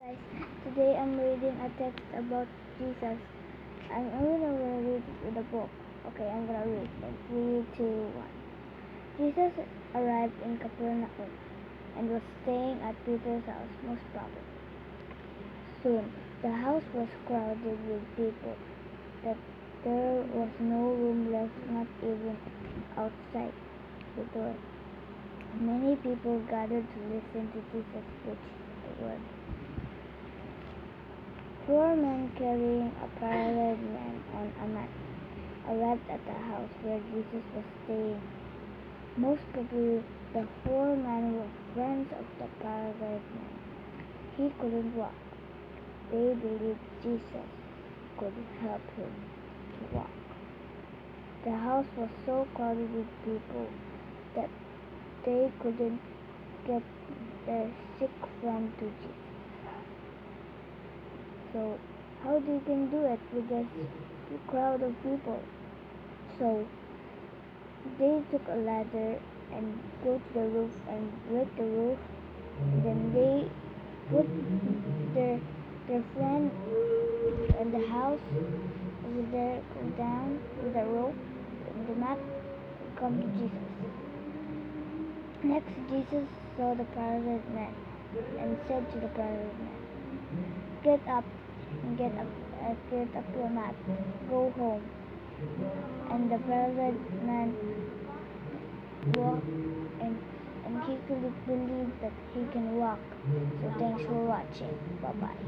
Guys, today I'm reading a text about Jesus. I'm gonna read it with a book. Okay, I'm gonna read in 3, 2, 1. Jesus arrived in Capernaum and was staying at Peter's house, most probably. Soon, the house was crowded with people that there was no room left, not even outside the door. Many people gathered to listen to Jesus preach the word. 4 men carrying a paralyzed man on a mat arrived at the house where Jesus was staying. Most probably, the 4 men were friends of the paralyzed man. He couldn't walk. They believed Jesus could help him to walk. The house was so crowded with people that they couldn't get their sick friend to Jesus. So, how they can do it with this crowd of people? So, they took a ladder and go to the roof and break the roof. Then they put their friend in the house over there, go down with a rope and the mat, and come to Jesus. Next, Jesus saw the paralyzed man and said to the paralyzed man, "Get up and get up your mat. Go home." And the paralyzed man walked and he couldn't believe that he can walk. So thanks for watching. Bye bye.